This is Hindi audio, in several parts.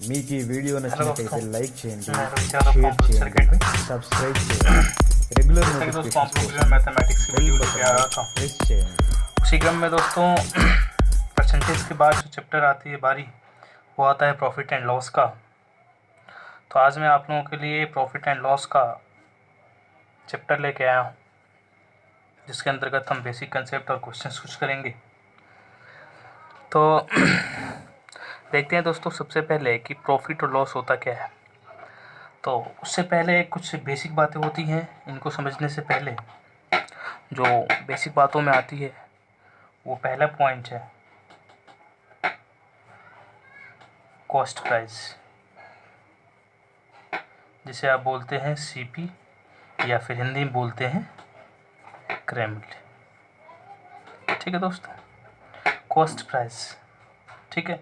మీకు ఈ వీడియో నచ్చినట్లయితే లైక్ చేయండి, షేర్ सर्किट చేయండి, में సబ్స్క్రైబ్ చేయండి, రెగ్యులర్ दोस्तों नोटिफिकेशंस हम కోసం मैथमेटिक्स की बेल वीडियो बटन लेके आ रहा था। प्रेस చేయండి। उसी क्रम में दोस्तों परसेंटेज के बाद जो चैप्टर आती है बारी वो आता है प्रॉफिट एंड लॉस का। तो आज मैं आप लोगों के लिए प्रॉफिट एंड लॉस का चैप्टर लेके आया हूँ, जिसके अंतर्गत हम बेसिक कंसेप्ट और क्वेश्चंस कुछ करेंगे। तो देखते हैं दोस्तों सबसे पहले कि प्रॉफिट और लॉस होता क्या है। तो उससे पहले कुछ बेसिक बातें होती हैं, इनको समझने से पहले जो बेसिक बातों में आती है वो पहला पॉइंट है कॉस्ट प्राइस, जिसे आप बोलते हैं सीपी या फिर हिंदी में बोलते हैं क्रय मूल्य। ठीक है दोस्तों, कॉस्ट प्राइस। ठीक है,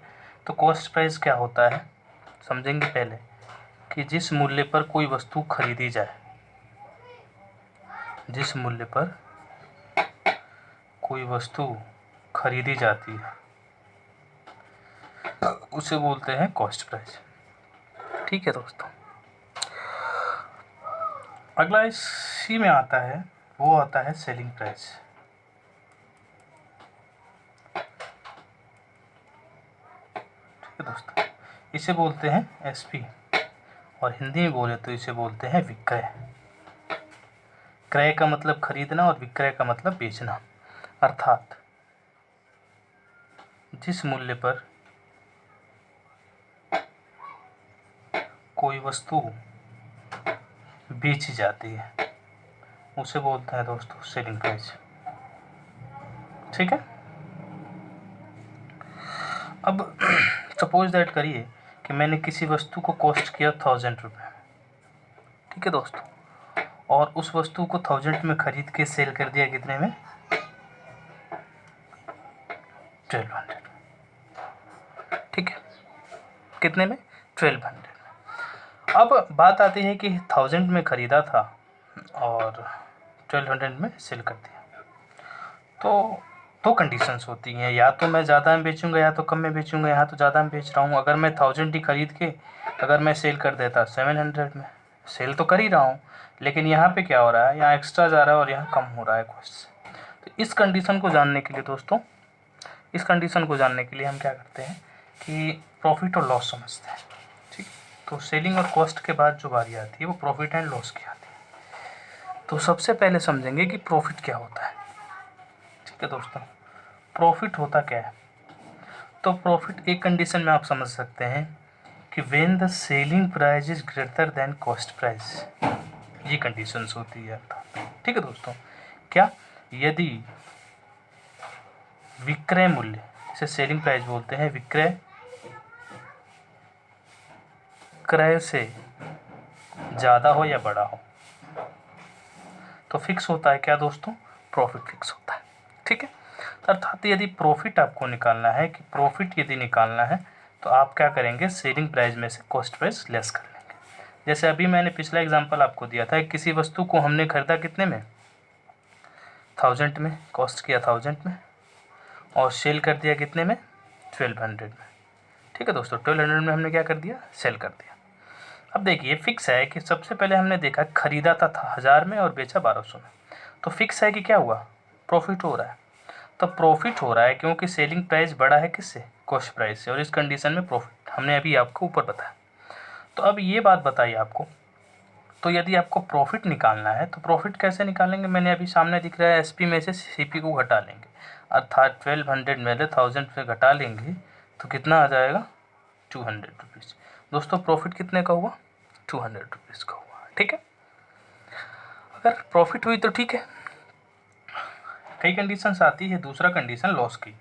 तो कॉस्ट प्राइस क्या होता है समझेंगे पहले कि जिस मूल्य पर कोई वस्तु खरीदी जाए, जिस मूल्य पर कोई वस्तु खरीदी जाती है उसे बोलते हैं कॉस्ट प्राइस। ठीक है दोस्तों, अगला इसी में आता है वो आता है सेलिंग प्राइस। ठीक है दोस्तों, इसे बोलते हैं एसपी और हिंदी में बोले तो इसे बोलते हैं विक्रय। क्रय का मतलब खरीदना और विक्रय का मतलब बेचना, अर्थात जिस मूल्य पर कोई वस्तु बेची जाती है उसे बोलते हैं दोस्तों सेलिंग प्राइस। ठीक है, अब सपोज दैट करिए कि मैंने किसी वस्तु को कॉस्ट किया 1000 रुपये। ठीक है दोस्तों, और उस वस्तु को 1000 में खरीद के सेल कर दिया कितने में, 1200। ठीक है, कितने में, 1200। अब बात आती है कि 1000 में ख़रीदा था और 1200 में सेल कर दिया। तो दो कंडीशंस होती हैं, या तो मैं ज़्यादा में बेचूंगा या तो कम में बेचूंगा। यहाँ तो ज़्यादा में बेच रहा हूँ। अगर मैं 1000 ही खरीद के अगर मैं सेल कर देता 700 में, सेल तो कर ही रहा हूँ, लेकिन यहाँ पे क्या हो रहा है, यहाँ एक्स्ट्रा जा रहा है और यहाँ कम हो रहा है कॉस्ट। तो इस कंडीशन को जानने के लिए दोस्तों, इस कंडीशन को जानने के लिए हम क्या करते हैं कि प्रॉफिट और लॉस समझते हैं। ठीक, तो सेलिंग और कॉस्ट के बाद जो बारी आती है वो प्रॉफिट एंड लॉस की आती है। तो सबसे पहले समझेंगे कि प्रॉफिट क्या होता है। ठीक है दोस्तों, प्रॉफिट होता क्या है। तो प्रॉफिट एक कंडीशन में आप समझ सकते हैं कि when the selling price is greater than cost price, ये कंडीशंस होती है। ठीक है दोस्तों, क्या, यदि विक्रय मूल्य, इसे सेलिंग प्राइस बोलते हैं, विक्रय क्रय से ज़्यादा हो या बड़ा हो तो फिक्स होता है क्या दोस्तों, प्रॉफिट फिक्स होता है। ठीक है, अर्थात यदि प्रॉफिट आपको निकालना है, कि प्रॉफिट यदि निकालना है तो आप क्या करेंगे, सेलिंग प्राइस में से कॉस्ट प्राइस लेस कर लेंगे। जैसे अभी मैंने पिछला एग्जांपल आपको दिया था, किसी वस्तु को हमने खरीदा कितने में, 1000 में, कॉस्ट किया 1000 में और सेल कर दिया कितने में, 1200 में। ठीक है दोस्तों, 1200 में हमने क्या कर दिया, सेल कर दिया। अब देखिए फिक्स है कि सबसे पहले हमने देखा खरीदा था 1000 में और बेचा 1200 में, तो फिक्स है कि क्या हुआ, प्रॉफिट हो रहा है। तो प्रॉफिट हो रहा है क्योंकि सेलिंग प्राइस बड़ा है किससे, कॉस्ट प्राइस से, और इस कंडीशन में प्रॉफिट हमने अभी आपको ऊपर बताया। तो अब ये बात बताइए आपको, तो यदि आपको प्रॉफिट निकालना है तो प्रॉफिट कैसे निकालेंगे, मैंने अभी सामने दिख रहा है एसपी में से सीपी को घटा लेंगे, अर्थात 1200 में 1000 से घटा लेंगे तो कितना आ जाएगा, 200 रुपीज़। दोस्तों प्रॉफिट कितने का हुआ, 200 रुपीज़ का हुआ। ठीक है, अगर प्रॉफिट हुई तो ठीक है। कई कंडीशंस आती है, दूसरा कंडीशन लॉस की,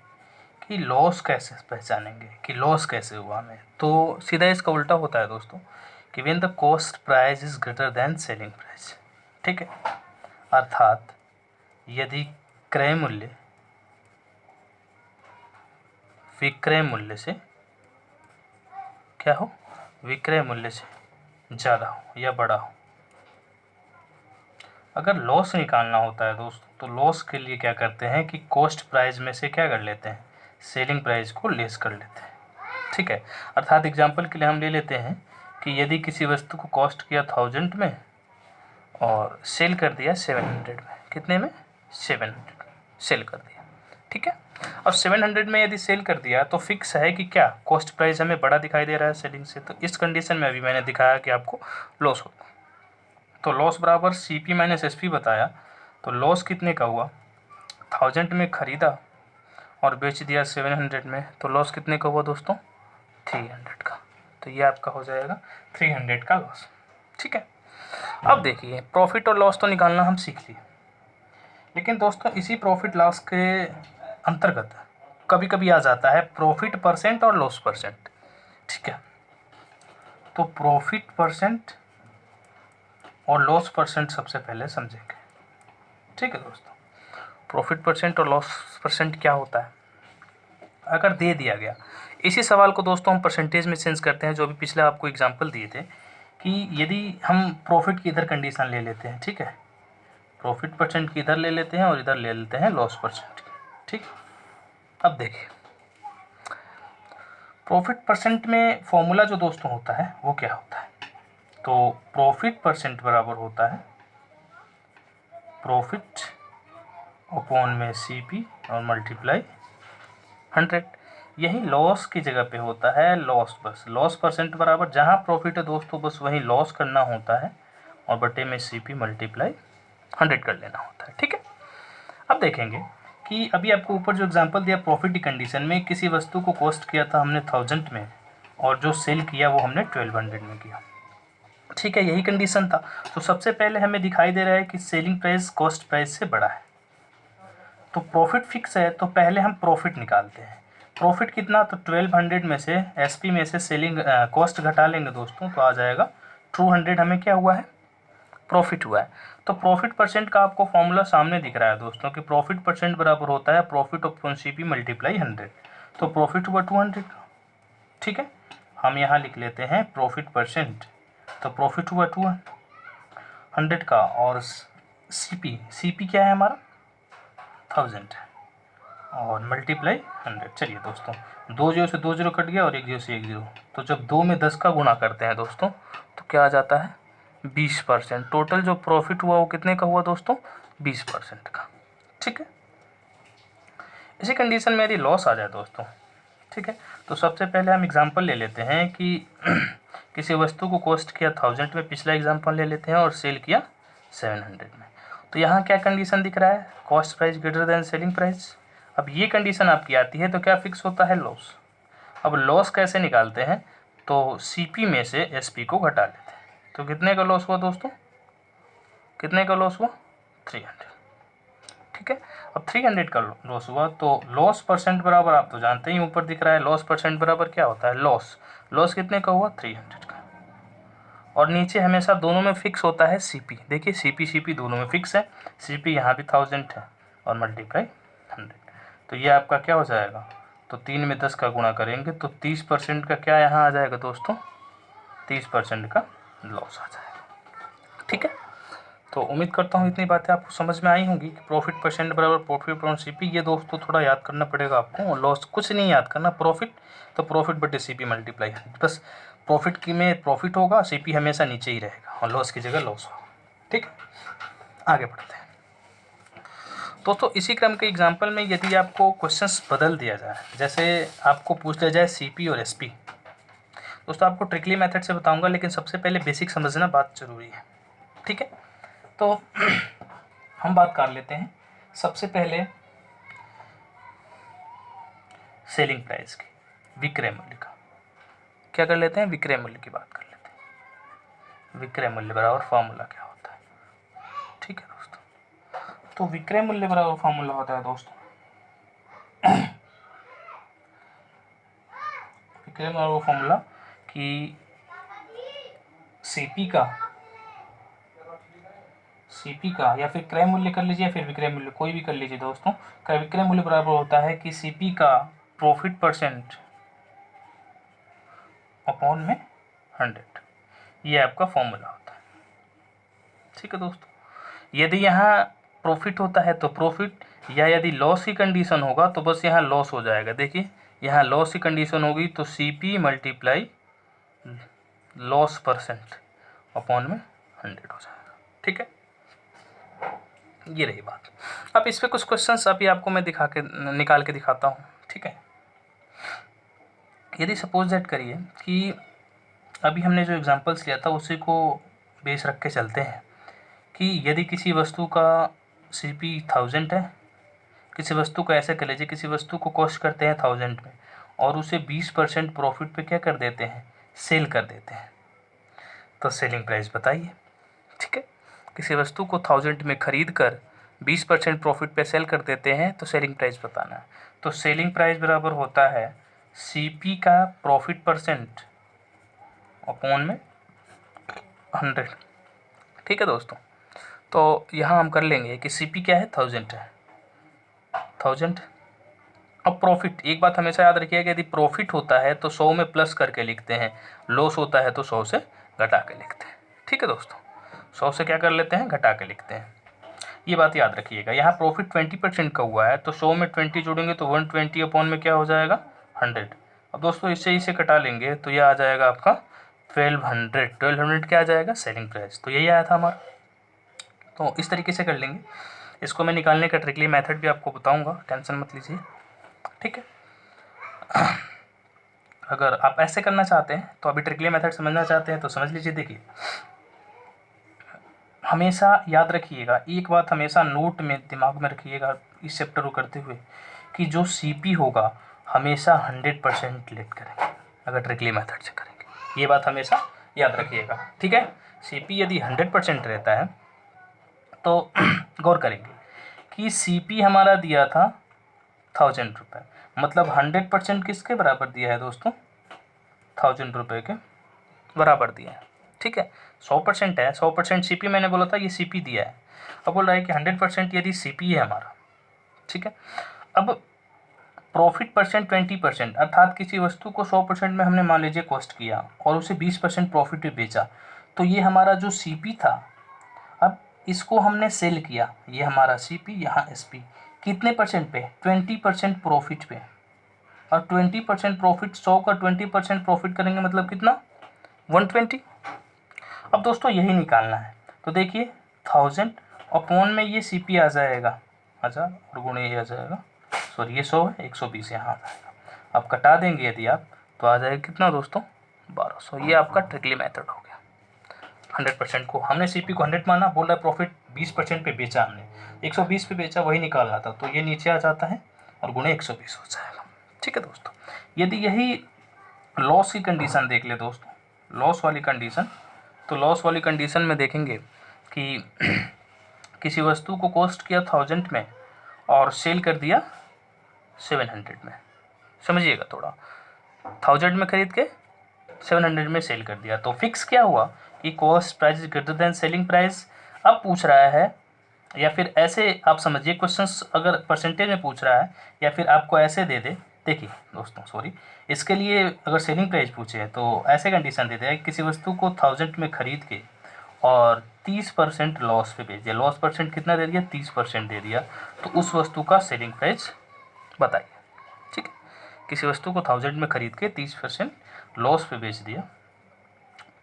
कि लॉस कैसे पहचानेंगे, कि लॉस कैसे हुआ हमें। तो सीधा इसका उल्टा होता है दोस्तों, कि when the cost price is greater than selling price. ठीक है, अर्थात यदि क्रय मूल्य विक्रय मूल्य से क्या हो, विक्रय मूल्य से ज़्यादा हो या बड़ा हो। अगर लॉस निकालना होता है दोस्तों, तो लॉस के लिए क्या करते हैं कि कॉस्ट प्राइस में से क्या कर लेते हैं, सेलिंग प्राइस को लेस कर लेते हैं। ठीक है। अर्थात एग्जाम्पल के लिए हम ले लेते हैं कि यदि किसी वस्तु को कॉस्ट किया 1000 में और सेल कर दिया 700 में, कितने में? 700 सेल कर दिया, ठीक है। अब 700 में यदि सेल कर दिया तो फिक्स है कि क्या कॉस्ट प्राइस हमें बड़ा दिखाई दे रहा है सेलिंग से, तो इस कंडीशन में अभी मैंने दिखाया कि आपको लॉस होता है। तो लॉस बराबर CP माइनस SP बताया, तो लॉस कितने का हुआ? 1000 में खरीदा और बेच दिया 700 में, तो लॉस कितने का हुआ दोस्तों? 300 का। तो ये आपका हो जाएगा 300 का लॉस, ठीक है। अब देखिए प्रॉफिट और लॉस तो निकालना हम सीख लिए, लेकिन दोस्तों इसी प्रॉफिट लॉस के अंतर्गत कभी कभी आ जाता है प्रॉफिट परसेंट और लॉस परसेंट, ठीक है। तो प्रॉफिट परसेंट और लॉस परसेंट सबसे पहले समझेंगे, ठीक है दोस्तों। प्रॉफिट परसेंट और लॉस परसेंट क्या होता है? अगर दे दिया गया, इसी सवाल को दोस्तों हम परसेंटेज में चेंज करते हैं, जो अभी पिछले आपको एग्जांपल दिए थे कि यदि हम प्रॉफिट की इधर कंडीशन ले लेते हैं, ठीक है, प्रॉफिट परसेंट की इधर ले लेते हैं और इधर ले लेते हैं लॉस परसेंट की, ठीक। अब देखिए प्रॉफिट परसेंट में फॉर्मूला जो दोस्तों होता है वो क्या होता है? तो प्रॉफिट परसेंट बराबर होता है प्रॉफिट अपॉन में CP और मल्टीप्लाई 100। यही लॉस की जगह पे होता है लॉस, बस लॉस परसेंट बराबर जहाँ प्रॉफिट है दोस्तों बस वहीं लॉस करना होता है और बटे में CP मल्टीप्लाई 100 कर लेना होता है, ठीक है। अब देखेंगे कि अभी आपको ऊपर जो एग्जांपल दिया प्रॉफिट की कंडीशन में, किसी वस्तु को कॉस्ट किया था हमने 1000 में और जो सेल किया वो हमने 1200 में किया, ठीक है, यही कंडीशन था। तो सबसे पहले हमें दिखाई दे रहा है कि सेलिंग प्राइस कॉस्ट प्राइस से बड़ा है, तो प्रॉफिट फिक्स है, तो पहले हम प्रॉफिट निकालते हैं। प्रॉफिट कितना? तो 1200 में से SP में से सेलिंग कॉस्ट घटा लेंगे दोस्तों, तो आ जाएगा 200 हमें क्या हुआ है? प्रॉफिट हुआ है। तो प्रॉफिट परसेंट का आपको फॉर्मूला सामने दिख रहा है दोस्तों कि प्रॉफिट परसेंट बराबर होता है प्रॉफिट अपॉन CP मल्टीप्लाई 100। तो प्रॉफिट हुआ 200, ठीक है। हम यहाँ लिख लेते हैं प्रॉफिट परसेंट, तो प्रॉफिट हुआ 200 का और CP क्या है हमारा? 1000 और मल्टीप्लाई 100। चलिए दोस्तों 2 0 से 2 0 कट गया और 1 0 से 1 0, तो जब 2 में 10 का गुणा करते हैं दोस्तों तो क्या आ जाता है? 20%। टोटल जो प्रॉफिट हुआ वो कितने का हुआ दोस्तों? 20% का, ठीक है। इसी कंडीशन में यदि लॉस आ जाए दोस्तों, ठीक है, तो सबसे पहले हम एग्जांपल ले लेते हैं कि किसी वस्तु को कॉस्ट किया 1000 में, पिछला एग्जांपल ले लेते हैं, और सेल किया 700 में। तो यहाँ क्या कंडीशन दिख रहा है? Cost price greater than selling price. अब ये कंडीशन आपकी आती है तो क्या फिक्स होता है? लॉस। अब लॉस कैसे निकालते हैं? तो CP में से SP को घटा लेते हैं। तो कितने का लॉस हुआ दोस्तों? कितने का लॉस हुआ? 300, ठीक है। अब 300 का लॉस हुआ, तो लॉस परसेंट बराबर आप तो जानते ही ऊपर दिख रहा है, लॉस परसेंट बराबर क्या होता है? लॉस। लॉस कितने का हुआ? 300 का। और नीचे हमेशा दोनों में फिक्स होता है CP। देखिए CP दोनों में फिक्स है, CP यहाँ भी 1000 है और मल्टीप्लाई 100। तो ये आपका क्या हो जाएगा? तो 3 में 10 का गुणा करेंगे तो 30% का क्या यहाँ आ जाएगा दोस्तों? 30% का लॉस आ जाएगा, ठीक है। तो उम्मीद करता हूँ इतनी बातें आपको समझ में आई होंगी कि प्रॉफिट परसेंट बराबर प्रॉफिट अपॉन CP। ये दोस्तों थोड़ा याद करना पड़ेगा आपको, और लॉस कुछ नहीं याद करना। प्रॉफिट तो प्रॉफिट बटे CP मल्टीप्लाई, बस प्रॉफिट की में प्रॉफिट होगा, CP हमेशा नीचे ही रहेगा और लॉस की जगह लॉस होगा, ठीक। आगे बढ़ते हैं दोस्तों। इसी क्रम के एग्जाम्पल में यदि आपको क्वेश्चंस बदल दिया जाए, जैसे आपको पूछ लिया जाए CP और SP, दोस्तों आपको ट्रिकली मेथड से बताऊंगा, लेकिन सबसे पहले बेसिक समझना बात जरूरी है, ठीक है। तो हम बात कर लेते हैं सबसे पहले सेलिंग प्राइस की, विक्रय मूल्य का। क्या कर लेते हैं? विक्रय मूल्य की बात कर लेते हैं। विक्रय मूल्य बराबर फॉर्मूला क्या होता है, ठीक है दोस्तों। तो विक्रय मूल्य बराबर फॉर्मूला होता है दोस्तों विक्रय बराबर फॉर्मूला कि CP का या फिर क्रय मूल्य कर लीजिए या फिर विक्रय मूल्य, कोई भी कर लीजिए दोस्तों। विक्रय मूल्य बराबर होता है कि CP का प्रॉफिट परसेंट अपॉन में 100। ये आपका फॉर्मूला होता है, ठीक है दोस्तों। यदि यहाँ प्रॉफिट होता है तो प्रॉफिट, या यदि लॉस की कंडीशन होगा तो बस यहाँ लॉस हो जाएगा। देखिए यहाँ लॉस की कंडीशन होगी तो CP multiply loss percent upon में 100 हो जाएगा। ठीक है, ये रही बात। अब इस पे कुछ क्वेश्चंस अभी आपको मैं निकाल के दिखाता हूँ। ठीक है, यदि सपोज दैट करिए कि अभी हमने जो एग्जांपल्स लिया था उसी को बेस रख के चलते हैं कि यदि किसी वस्तु का CP 1000 है, किसी वस्तु को ऐसे कर लीजिए, किसी वस्तु को कॉस्ट करते हैं 1000 में और उसे 20% प्रॉफिट पे क्या कर देते हैं, सेल कर देते हैं, तो सेलिंग प्राइस बताइए। ठीक है, किसी वस्तु को 1000 में खरीद कर 20% प्रॉफिट पे सेल कर देते हैं तो सेलिंग प्राइस बताना है। तो सेलिंग प्राइस बराबर होता है CP का प्रॉफिट परसेंट अपॉन में 100। ठीक है दोस्तों, तो यहाँ हम कर लेंगे कि CP क्या है, 1000 है, 1000। अब प्रॉफिट, एक बात हमेशा याद रखिएगा, यदि प्रॉफिट होता है तो 100 में प्लस करके लिखते हैं, लॉस होता है तो 100 से घटा के लिखते हैं। ठीक है दोस्तों, 100 से क्या कर लेते हैं, घटा के लिखते हैं। ये बात याद रखिएगा। यहाँ प्रॉफिट 20% का हुआ है तो 100 में 20 जोड़ेंगे तो 120 अपॉन में क्या हो जाएगा, 100। अब दोस्तों इससे इसे कटा लेंगे तो यह आ जाएगा आपका 1200 क्या आ जाएगा, सेलिंग प्राइस। तो यही आया था हमारा। तो इस तरीके से कर लेंगे। इसको मैं निकालने का ट्रिकली मेथड भी आपको बताऊंगा, टेंशन मत लीजिए। ठीक है, अगर आप ऐसे करना चाहते हैं तो अभी ट्रिकली मेथड समझना चाहते हैं तो समझ लीजिए। देखिए, हमेशा याद रखिएगा, एक बात हमेशा नोट में दिमाग में रखिएगा इस चैप्टर को करते हुए कि जो CP होगा हमेशा 100% लेट करेंगे अगर ट्रिकली मेथड से करेंगे। ये बात हमेशा याद रखिएगा। ठीक है, CP यदि 100% रहता है तो गौर करेंगे कि CP हमारा दिया था 1000 रुपये, मतलब 100% किसके बराबर दिया है दोस्तों, 1000 रुपये के बराबर दिया है। ठीक है, 100% है, 100% CP मैंने बोला था, ये CP दिया है। अब बोल रहा है कि 100% यदि CP है हमारा। ठीक है, अब प्रॉफिट परसेंट 20%, अर्थात किसी वस्तु को 100% में हमने मान लीजिए कॉस्ट किया और उसे 20% प्रॉफिट पे बेचा, तो ये हमारा जो CP था, अब इसको हमने सेल किया, ये हमारा CP, यहाँ SP, कितने परसेंट पे, 20% प्रॉफिट पे। और 20% प्रॉफिट, 100 का 20% प्रॉफिट करेंगे मतलब कितना, 120। अब दोस्तों यही निकालना है। तो देखिए 1000 अपॉन में ये CP आ जाएगा 1000 और गुणे ये आ जाएगा, सॉरी ये 100 है, 120 यहाँ आ जाएगा। अब कटा देंगे यदि आप तो आ जाएगा कितना दोस्तों, 1200। ये आपका ट्रिकली मेथड हो गया। 100% को हमने CP को 100 माना, बोल रहा है प्रॉफिट 20% पे बेचा हमने, 120 पे बेचा, वही निकालना था, तो ये नीचे आ जाता है और गुणे 120 हो जाएगा। ठीक है दोस्तों, यदि यही लॉस की कंडीशन देख ले दोस्तों, लॉस वाली कंडीशन, तो लॉस वाली कंडीशन में देखेंगे कि किसी वस्तु को कॉस्ट किया 1000 में और सेल कर दिया 700 में। समझिएगा थोड़ा, 1000 में खरीद के 700 में सेल कर दिया, तो फिक्स क्या हुआ कि cost price is greater than selling price. अब पूछ रहा है, या फिर ऐसे आप समझिए क्वेश्चंस, अगर परसेंटेज में पूछ रहा है या फिर आपको ऐसे दे दे। देखिए दोस्तों, सॉरी, इसके लिए अगर सेलिंग प्राइस पूछे तो ऐसे कंडीशन देते हैं, किसी वस्तु को 1000 में खरीद के और 30% लॉस पे बेच दिया, लॉस परसेंट कितना दे दिया, 30% दे दिया, तो उस वस्तु का सेलिंग प्राइस बताइए। ठीक है, किसी वस्तु को 1000 में खरीद के 30% लॉस पे बेच दिया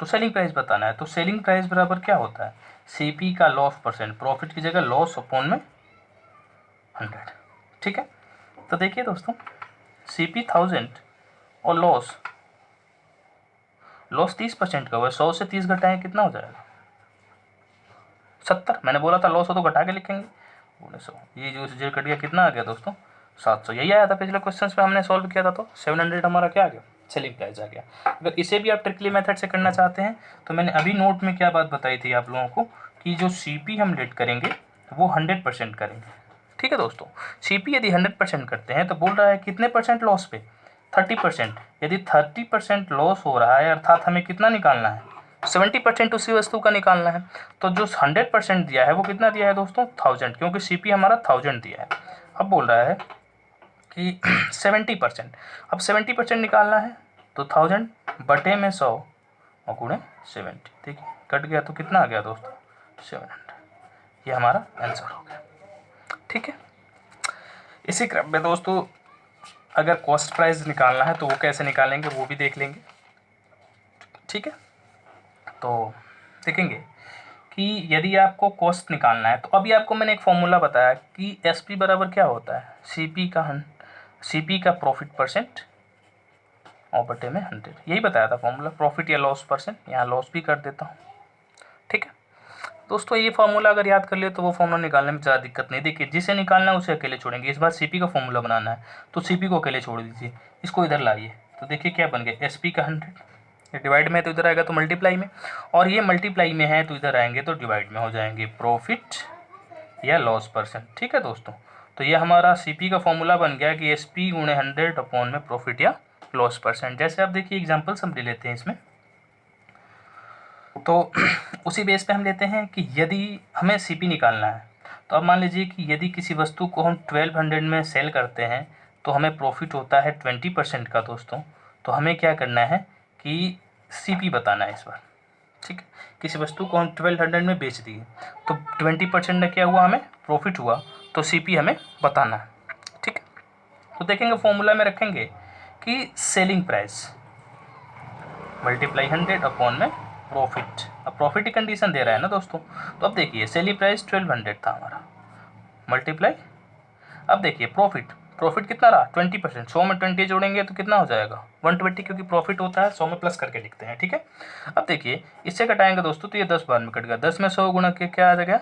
तो सेलिंग प्राइस बताना है। तो सेलिंग प्राइस बराबर क्या होता है, CP का लॉस परसेंट, प्रॉफिट की जगह लॉस अपॉन में 100। ठीक है, तो देखिए दोस्तों, CP 1000 और लॉस 30% का हुआ है, 100 से 30 घटाएं कितना हो जाएगा, 70। मैंने बोला था लॉस हो तो घटा के लिखेंगे, 1900, ये जो कट गया कितना आ गया दोस्तों, 700। यही आया था पिछले क्वेश्चन पे हमने सॉल्व किया था, तो 700 हमारा क्या आ गया, सेलिंग प्राइस आ गया। अगर इसे भी आप ट्रिकली मेथड से करना चाहते हैं तो मैंने अभी नोट में क्या बात बताई थी आप लोगों को कि जो CP हम लेट करेंगे वो 100% करेंगे। ठीक है दोस्तों, CP यदि 100% करते हैं तो बोल रहा है कितने परसेंट लॉस पे, 30%। यदि 30% लॉस हो रहा है अर्थात हमें कितना निकालना है, 70% उसी वस्तु का निकालना है। तो जो 100% दिया है वो कितना दिया है दोस्तों, 1000, क्योंकि CP हमारा 1000 दिया है। अब बोल रहा है कि 70%, अब 70% निकालना है तो 1000 बटे में 100 और गुणे 70। देखिए कट गया तो कितना आ गया दोस्तों, 700। ये हमारा आंसर हो गया। ठीक है, इसी क्रम में दोस्तों अगर कॉस्ट प्राइस निकालना है तो वो कैसे निकालेंगे वो भी देख लेंगे, ठीक है। तो देखेंगे कि यदि आपको कॉस्ट निकालना है तो अभी आपको मैंने एक फॉर्मूला बताया कि SP बराबर क्या होता है, CP का प्रॉफिट परसेंट और बटे में 100, यही बताया था फॉर्मूला, प्रॉफिट या लॉस परसेंट, यहाँ लॉस भी कर देता हूँ, ठीक है दोस्तों। ये फार्मूला अगर याद कर लिए तो वो फॉर्मूला निकालने में ज़्यादा दिक्कत नहीं। देखिए जिसे निकालना है उसे अकेले छोड़ेंगे, इस बार CP का फॉर्मूला बनाना है तो CP को अकेले छोड़ दीजिए, इसको इधर लाइए तो देखिए क्या बन गया, SP का 100, ये डिवाइड में है तो इधर आएगा तो मल्टीप्लाई में, और ये मल्टीप्लाई में है तो इधर आएंगे तो डिवाइड में हो जाएंगे, प्रॉफिट या लॉस परसेंट, ठीक है दोस्तों। तो ये हमारा CP का फॉर्मूला बन गया कि SP गुणे 100 अपॉन में प्रॉफिट या लॉस परसेंट। जैसे आप देखिए एग्जाम्पल्स हम ले लेते हैं इसमें, तो उसी बेस पे हम लेते हैं कि यदि हमें CP निकालना है तो अब मान लीजिए कि यदि किसी वस्तु को हम 1200 में सेल करते हैं तो हमें प्रॉफिट होता है 20% का दोस्तों। तो हमें क्या करना है कि CP बताना है इस बार, ठीक है। किसी वस्तु को हम 1200 में बेच दिए तो 20% में क्या हुआ, हमें प्रॉफिट हुआ, तो CP हमें बताना है, ठीक है। तो देखेंगे फॉर्मूला में रखेंगे कि सेलिंग प्राइस मल्टीप्लाई 100 अपॉन में प्रॉफिट। अब प्रॉफिट की कंडीशन दे रहा है ना दोस्तों, तो अब देखिए सेलिंग प्राइस 1200 था हमारा, मल्टीप्लाई, अब देखिए प्रॉफिट कितना रहा 20%, 100 में 20 जोड़ेंगे तो कितना हो जाएगा 120, क्योंकि प्रॉफिट होता है 100 में प्लस करके लिखते हैं, ठीक है। अब देखिए इससे घटाएंगे दोस्तों तो ये 10 बार में कट गया, 10 में 100 गुणा के क्या आ गया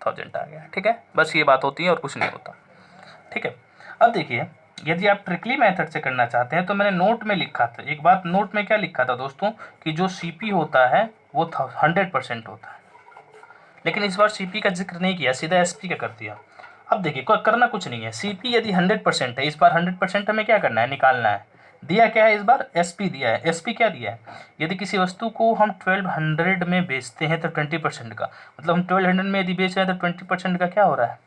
1000 आ गया, ठीक है। बस ये बात होती है और कुछ नहीं होता, ठीक है। अब देखिए यदि आप ट्रिकली मेथड से करना चाहते हैं तो मैंने नोट में लिखा था एक बात, नोट में क्या लिखा था दोस्तों कि जो CP होता है वो 100% होता है, लेकिन इस बार CP का जिक्र नहीं किया, सीधा SP का कर दिया। अब देखिए कोई करना कुछ नहीं है, CP यदि 100% है, इस बार 100% हमें क्या करना है, निकालना है। दिया क्या है इस बार, SP दिया है। SP क्या दिया है, यदि किसी वस्तु को हम 1200 में बेचते हैं तो 20% का, मतलब हम 1200 में यदि बेच रहे हैं तो 20% का क्या हो रहा है,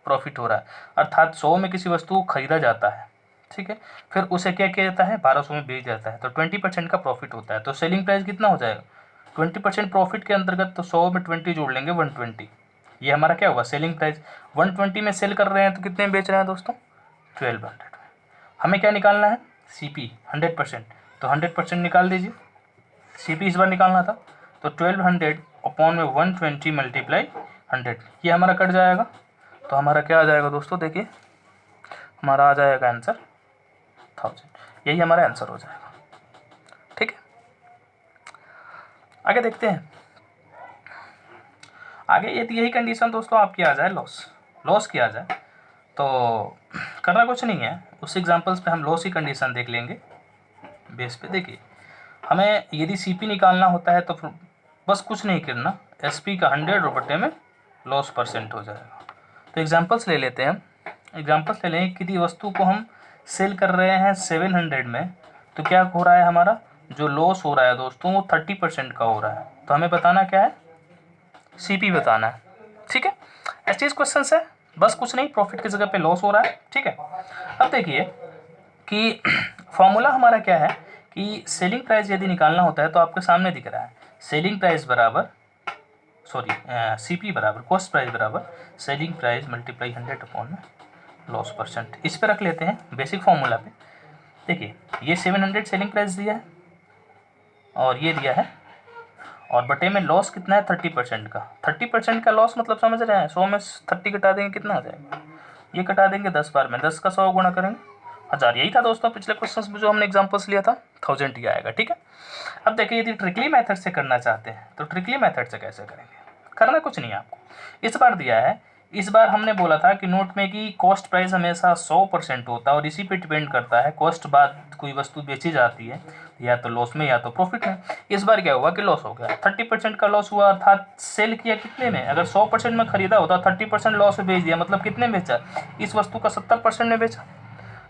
प्रॉफिट हो रहा है। अर्थात 100 में किसी वस्तु को खरीदा जाता है, ठीक है, फिर उसे क्या किया जाता है 1200 में बेच जाता है, तो 20% का प्रॉफिट होता है। तो सेलिंग प्राइस कितना हो जाएगा 20% प्रॉफिट के अंतर्गत, तो 100 में 20 जोड़ लेंगे 120, ये हमारा क्या हुआ सेलिंग प्राइस। 120 में सेल कर रहे हैं तो कितने में बेच रहे हैं दोस्तों 1200 में। हमें क्या निकालना है CP 100%, तो 100% निकाल दीजिए, CP इस बार निकालना था तो 1200 अपॉन में 120 मल्टीप्लाई 100, ये हमारा कट जाएगा, तो हमारा क्या आ जाएगा दोस्तों, देखिए हमारा आ जाएगा आंसर 1000, यही हमारा आंसर हो जाएगा, ठीक है। आगे देखते हैं, आगे यदि यही कंडीशन दोस्तों आपकी आ जाए लॉस की आ जाए तो करना कुछ नहीं है, उस एग्जांपल्स पे हम लॉस की कंडीशन देख लेंगे बेस पे। देखिए हमें यदि CP निकालना होता है तो बस कुछ नहीं करना, SP का 100 और बटे में लॉस परसेंट हो जाएगा। तो एग्जांपल्स ले लेते हैं हम, एग्जांपल्स ले लेंगे, किसी वस्तु को हम सेल कर रहे हैं 700 में तो क्या हो रहा है, हमारा जो लॉस हो रहा है दोस्तों वो 30% का हो रहा है, तो हमें बताना क्या है CP बताना है, ठीक है। ऐसे क्वेश्चन है, बस कुछ नहीं, प्रॉफिट की जगह पे लॉस हो रहा है, ठीक है। अब देखिए कि फॉर्मूला हमारा क्या है कि सेलिंग प्राइस यदि निकालना होता है तो आपके सामने दिख रहा है, सेलिंग प्राइस बराबर CP बराबर कॉस्ट प्राइस बराबर सेलिंग प्राइस मल्टीप्लाई 100 अपॉन में लॉस परसेंट। इस पे रख लेते हैं बेसिक फॉर्मूला पे। देखिए ये 700 सेलिंग प्राइस दिया है और ये दिया है, और बटे में लॉस कितना है 30% का। 30% का लॉस मतलब समझ रहे हैं, 100 में 30 घटा देंगे कितना आ जाएगा, ये घटा देंगे 10 बार में, 10 का 100 गुणा करेंगे 1000। यही था दोस्तों पिछले क्वेश्चन में जो हमने एग्जांपल्स लिया था, 1000 ही आएगा, ठीक है। अब देखिए यदि ट्रिकली मेथड से करना चाहते हैं तो ट्रिकली मेथड से कैसे करेंगे, करना कुछ नहीं है आपको। इस बार दिया है, इस बार हमने बोला था कि नोट में कि कॉस्ट प्राइस हमेशा 100% होता है और इसी पे डिपेंड करता है कॉस्ट बाद कोई वस्तु बेची जाती है या तो लॉस में या तो प्रॉफिट में। इस बार क्या हुआ कि लॉस हो गया, 30% का लॉस हुआ, अर्थात सेल किया कितने में, अगर 100% में खरीदा होता 30% लॉस में बेच दिया, मतलब कितने में बेचा, इस वस्तु का 70% में बेचा।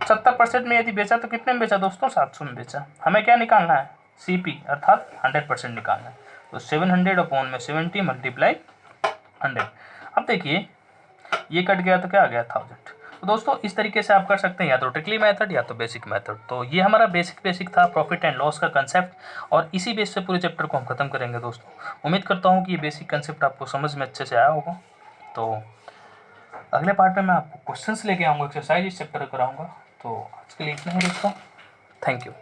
70% में यदि बेचा तो कितने में बेचा दोस्तों 700 में बेचा। हमें क्या निकालना है CP अर्थात 100% निकालना है, तो 700 अपॉन में 70 मल्टीप्लाई 100। अब देखिए ये कट गया तो क्या आ गया 1000। तो दोस्तों इस तरीके से आप कर सकते हैं, या तो ट्रिकली मेथड या तो बेसिक मेथड। तो ये हमारा बेसिक था प्रॉफिट एंड लॉस का कंसेप्ट, और इसी बेस से पूरे चैप्टर को हम खत्म करेंगे दोस्तों। उम्मीद करता हूँ कि ये बेसिक कंसेप्ट आपको समझ में अच्छे से आया होगा। तो अगले पार्ट में मैं आपको क्वेश्चंस लेके आऊँगा, एक्सरसाइज इस चैप्टर कराऊँगा। तो आज के लिए इतना ही दोस्तों, थैंक यू।